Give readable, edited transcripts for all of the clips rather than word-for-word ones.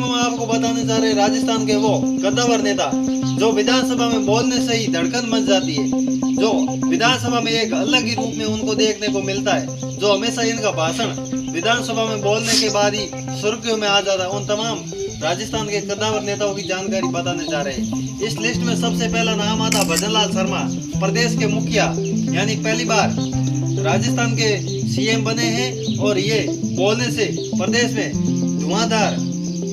में आपको बताने जा रहे राजस्थान के वो कद्दावर नेता जो विधानसभा में बोलने से ही धड़कन मच जाती है, जो विधानसभा में एक अलग ही रूप में उनको देखने को मिलता है, जो हमेशा इनका भाषण विधानसभा में बोलने के बाद ही सुर्खियों में आ जाता है। उन तमाम राजस्थान के कद्दावर नेताओं की जानकारी बताने जा रहे हैं। इस लिस्ट में सबसे पहला नाम आता भजनलाल शर्मा, प्रदेश के मुखिया, यानी पहली बार राजस्थान के सीएम बने हैं और ये बोलने से प्रदेश में धुआंधार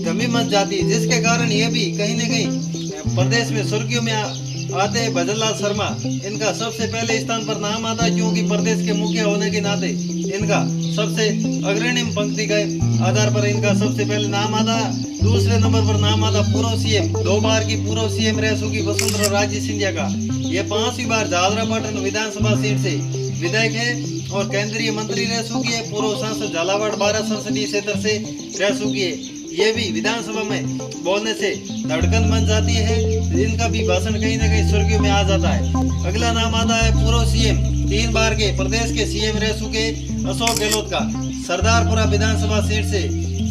गमी मच जाती है, जिसके कारण ये भी कहीं न कहीं प्रदेश में सुर्खियों में आते हैं। भजनलाल शर्मा इनका सबसे पहले स्थान पर नाम आता है, क्योंकि प्रदेश के मुखिया होने के नाते इनका सबसे अग्रणी पंक्ति के आधार पर इनका सबसे पहले नाम आता। दूसरे नंबर पर नाम आता पूर्व सीएम, 2 बार की पूर्व सीएम रह चुकी वसुंधरा राजे सिंधिया का। ये 5वीं बार झालरापाटन विधानसभा सीट से विधायक है और केंद्रीय मंत्री रह चुकी है। पूर्व सांसद झालावाड़ 12 संसदीय क्षेत्र से रह चुकी है। ये भी विधानसभा में बोलने से धड़कन बन जाती है, इनका भी भाषण कहीं न कहीं सुर्खियों में आ जाता है। अगला नाम आता है पूर्व सीएम, 3 बार के प्रदेश के सीएम रह चुके अशोक गहलोत का। सरदारपुरा विधानसभा सीट से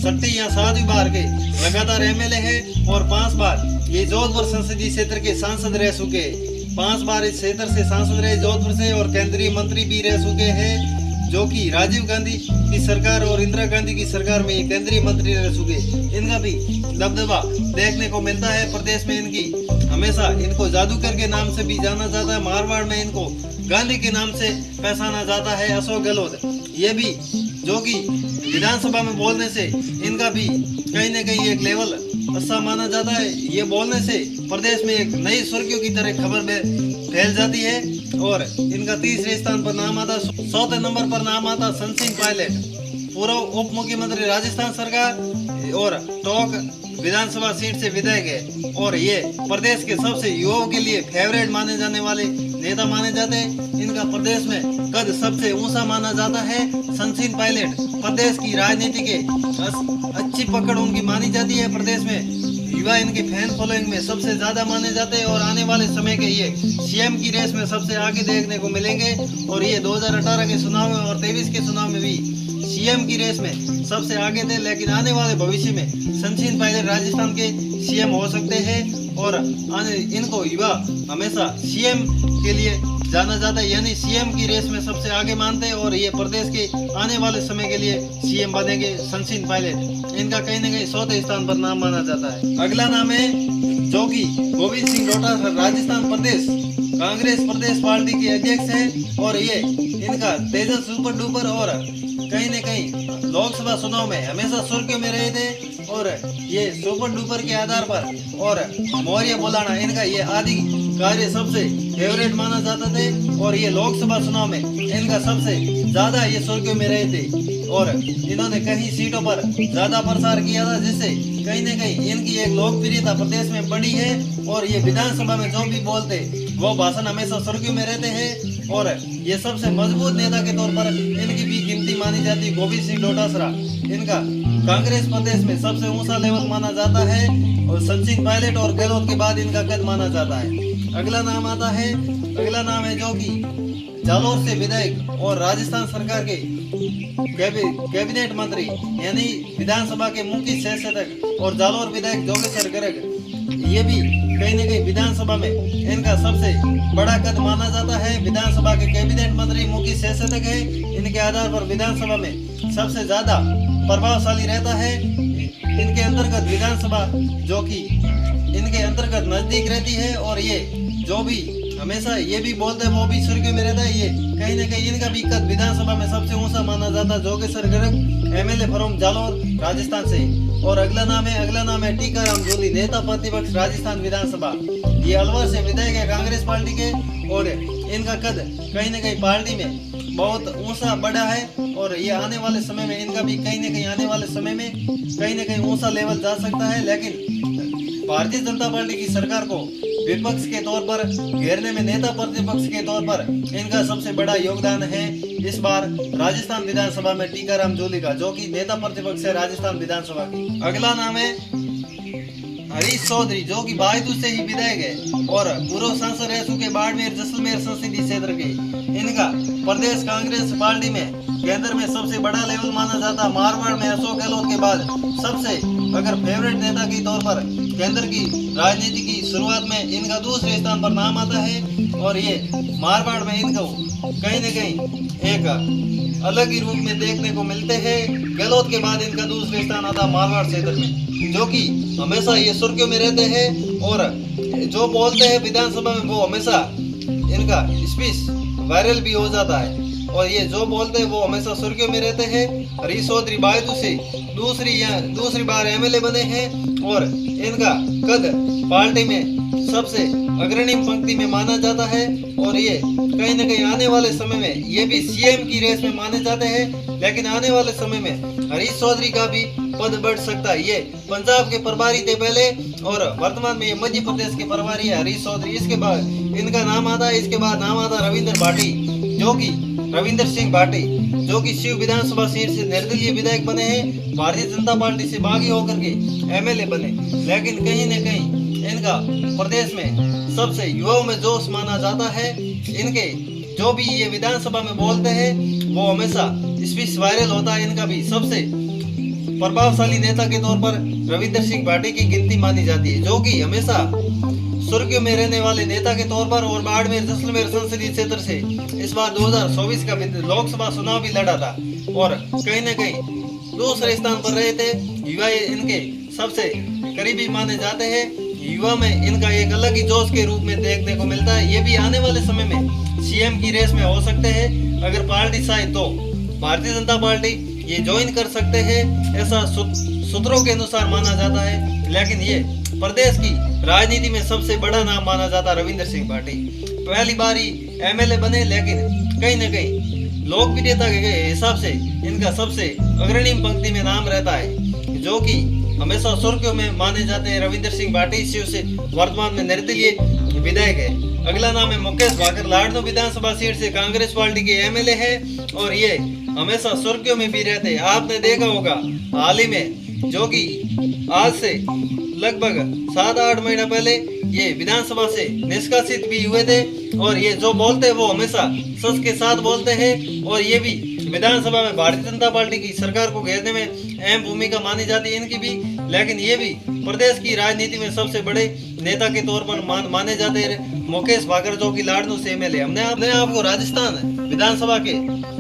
6वीं या 7वीं बार के लगातार एमएलए है और 5 बार ये जोधपुर संसदीय क्षेत्र के सांसद रह चुके। 5 बार इस क्षेत्र से सांसद रहे जोधपुर से और केंद्रीय मंत्री भी रह चुके हैं, जो कि राजीव गांधी की सरकार और इंदिरा गांधी की सरकार में केंद्रीय मंत्री रह चुके। इनका भी दबदबा देखने को मिलता है प्रदेश में। इनकी हमेशा इनको जादूगर के नाम से भी जाना जाता है, मारवाड़ में इनको गांधी के नाम से पहचाना जाता है। अशोक गहलोत ये भी जो कि विधानसभा में बोलने से इनका भी कहीं न कहीं एक लेवल अच्छा माना जाता है। ये बोलने से प्रदेश में एक नई सुर्खियों की तरह खबर फैल जाती है और इनका तीसरे स्थान पर नाम आता। 4थे नंबर पर नाम आता सचिन पायलट, पूर्व उप मुख्यमंत्री राजस्थान सरकार और टोंक विधानसभा सीट से विधायक है और ये प्रदेश के सबसे युवाओं के लिए फेवरेट माने जाने वाले नेता माने जाते हैं। इनका प्रदेश में कद सबसे ऊंचा माना जाता है। सचिन पायलट प्रदेश की राजनीति के अच्छी पकड़ उनकी मानी जाती है। प्रदेश में युवा इनके फैन फॉलोइंग में सबसे ज्यादा माने जाते हैं और आने वाले समय के ये सीएम की रेस में सबसे आगे देखने को मिलेंगे और ये 2018 के चुनाव में और 23 के चुनाव में भी सीएम की रेस में सबसे आगे थे। लेकिन आने वाले भविष्य में सचिन पायलट राजस्थान के सीएम हो सकते हैं और इनको युवा हमेशा सीएम के लिए जाना जाता है, यानी सीएम की रेस में सबसे आगे मानते हैं और ये प्रदेश के आने वाले समय के लिए सीएम बनेंगे सचिन पायलट। इनका कहीं न कहीं 4थे स्थान पर नाम माना जाता है। अगला नाम है जो कि गोविंद सिंह डोटासरा, राजस्थान प्रदेश कांग्रेस प्रदेश पार्टी के अध्यक्ष हैं और ये इनका तेजस सुपर डुपर और कहीं न कहीं लोकसभा चुनाव में हमेशा सुर्खियों में रहे थे और ये सुपर डुपर के आधार पर और मौर्य बुलाना इनका ये आदि कार्य सबसे फेवरेट माना जाता थे और ये लोकसभा चुनाव में इनका सबसे ज्यादा ये सुर्खियों में रहे थे और इन्होंने कई सीटों पर ज्यादा प्रसार किया था, जिससे कहीं न कहीं इनकी एक लोकप्रियता प्रदेश में बढ़ी है और ये विधानसभा में जो भी बोलते वो भाषण हमेशा सुर्खियों में रहते हैं और ये सबसे मजबूत नेता के तौर पर इनकी भी गिनती मानी जाती है। गोविंद सिंह डोटासरा इनका कांग्रेस प्रदेश में सबसे ऊंचा लेवल माना जाता है और सचिन पायलट और गहलोत के बाद इनका कद माना जाता है। अगला नाम आता है, अगला नाम है जो कि जालोर से विधायक और राजस्थान सरकार के कैबिनेट मंत्री यानी विधानसभा के मुख्य सचेतक और जालोर विधायक जोगेश्वर गर्ग। ये भी कहीं न कहीं विधानसभा में इनका सबसे बड़ा कद माना जाता है। विधानसभा के कैबिनेट मंत्री मुख्य सचेतक है। इनके आधार पर विधानसभा में सबसे ज्यादा प्रभावशाली रहता है। इनके अंतर्गत विधानसभा जो कि इनके अंतर्गत नजदीक रहती है और ये जो भी हमेशा ये भी बोलते हैं वो भी सुर्खियों में रहता है। ये कहीं न कहीं इनका भी कद विधानसभा में सबसे ऊंचा माना जाता है। जोगेश्वर गर्ग एमएलए फ्रॉम जालोर राजस्थान से। और अगला नाम है टीकाराम जूली, नेता प्रतिपक्ष राजस्थान विधानसभा। ये अलवर से विधायक है कांग्रेस पार्टी के और इनका कद कहीं न कहीं पार्टी में बहुत ऊंचा बड़ा है और ये आने वाले समय में इनका भी कहीं न कहीं आने वाले समय में कहीं न कहीं ऊंचा लेवल जा सकता है। लेकिन भारतीय जनता पार्टी की सरकार को विपक्ष के तौर पर घेरने में नेता प्रतिपक्ष के तौर पर इनका सबसे बड़ा योगदान है इस बार राजस्थान विधानसभा में टीकाराम जूली का, जो कि नेता प्रतिपक्ष है राजस्थान विधानसभा की। अगला नाम है हरीश चौधरी, जो कि बायतू से ही विधायक है और पूर्व सांसद रह चुके बाड़मेर जैसलमेर संसदीय क्षेत्र के। इनका प्रदेश कांग्रेस पार्टी में केंद्र में सबसे बड़ा लेवल माना जाता। मारवाड़ में अशोक गहलोत के बाद सबसे अगर फेवरेट नेता के तौर पर केंद्र की राजनीति की शुरुआत में इनका दूसरे स्थान पर नाम आता है और ये मारवाड़ में इनको कहीं न कहीं एक अलग ही रूप में देखने को मिलते हैं। गहलोत के बाद इनका दूसरे स्थान आता मारवाड़ क्षेत्र में, जो कि हमेशा ये सुर्खियों में रहते हैं और जो बोलते हैं विधानसभा में वो हमेशा इनका स्पीच वायरल भी हो जाता है और ये जो बोलते हैं वो हमेशा सुर्खियों में रहते हैं। हरीश चौधरी बायदू से दूसरी बार एमएलए बने हैं और इनका कद पार्टी में सबसे अग्रणी पंक्ति में माना जाता है और ये कहीं न कहीं आने वाले समय में ये भी सीएम की रेस में माने जाते हैं। लेकिन आने वाले समय में हरीश चौधरी का भी पद बढ़ सकता है। ये पंजाब के प्रभारी थे पहले और वर्तमान में ये मध्य प्रदेश के प्रभारी है हरीश चौधरी। इसके बाद इनका नाम आता है, इसके बाद नाम आता रविंद्र भाटी, जो कि रविंद्र सिंह भाटी, जो कि शिव विधानसभा सीट से निर्दलीय विधायक बने हैं, भारतीय जनता पार्टी से बागी होकर के एमएलए बने। लेकिन कहीं न कहीं इनका प्रदेश में सबसे युवाओं में जोश माना जाता है। इनके जो भी ये विधानसभा में बोलते हैं वो हमेशा स्पीच वायरल होता है। इनका भी सबसे प्रभावशाली नेता के तौर पर रविंद्र सिंह भाटी की गिनती मानी जाती है, जो कि हमेशा सुर्खियों में रहने वाले नेता के तौर पर और बाड़मेर जैसलमेर संसदीय क्षेत्र से इस बार 2024 का लोकसभा चुनाव भी लड़ा था और कहीं न कहीं दूसरे स्थान पर रहे थे। युवा इनके सबसे करीबी माने जाते हैं। युवा में इनका एक अलग ही जोश के रूप में देखने को मिलता है। ये भी आने वाले समय में सीएम की रेस में हो सकते हैं। अगर पार्टी चाहे तो भारतीय जनता पार्टी ये ज्वाइन कर सकते हैं, ऐसा सूत्रों के अनुसार माना जाता है। लेकिन ये प्रदेश की राजनीति में सबसे बड़ा नाम माना जाता रविंद्र सिंह भाटी। पहली बार ही एमएलए बने, लेकिन कहीं न कहीं लोकप्रियता के हिसाब से इनका सबसे अग्रणी पंक्ति में नाम रहता है, जो कि हमेशा सुर्खियों में माने जाते हैं। रविंद्र सिंह भाटी शिव से वर्तमान में निर्दलीय विधायक है। अगला नाम है मुकेश भाकर, लाडनू विधानसभा सीट से कांग्रेस पार्टी के एमएलए है और ये हमेशा सुर्खियों में भी रहते हैं। आपने देखा होगा हाल ही में, जो कि आज से लगभग 7-8 महीना पहले ये विधानसभा से निष्कासित भी हुए थे और ये जो बोलते हैं वो हमेशा सच के साथ बोलते हैं और ये भी विधानसभा में भारतीय जनता पार्टी की सरकार को घेरने में अहम भूमिका मानी जाती है इनकी भी। लेकिन ये भी प्रदेश की राजनीति में सबसे बड़े नेता के तौर पर माने जाते हैं मुकेश भाकर, जो कि लाडनू से एमएलए। हमने आपको राजस्थान विधानसभा के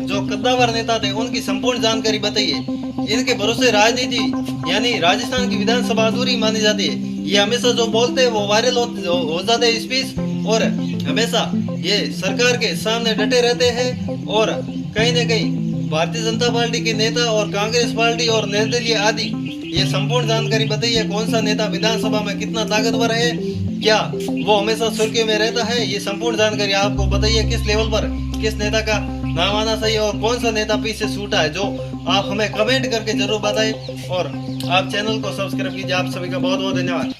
जो कद्दावर नेता थे उनकी संपूर्ण जानकारी बताई है। इनके भरोसे राजनीति यानी राजस्थान की विधानसभा अधूरी मानी जाती है। ये हमेशा जो बोलते हैं वो वायरल हो जाते हैं स्पीच और हमेशा ये सरकार के सामने डटे रहते हैं और कहीं न कहीं भारतीय जनता पार्टी के नेता और कांग्रेस पार्टी और निर्दलीय आदि ये संपूर्ण जानकारी बताई है। कौन सा नेता विधानसभा में कितना ताकतवर है, क्या वो हमेशा सुर्खियों में रहता है, ये संपूर्ण जानकारी आपको बताइए। किस लेवल पर किस नेता का नाम आना चाहिए और कौन सा नेता पीछे छूटा है, जो आप हमें कमेंट करके जरूर बताएं और आप चैनल को सब्सक्राइब कीजिए। आप सभी का बहुत बहुत धन्यवाद।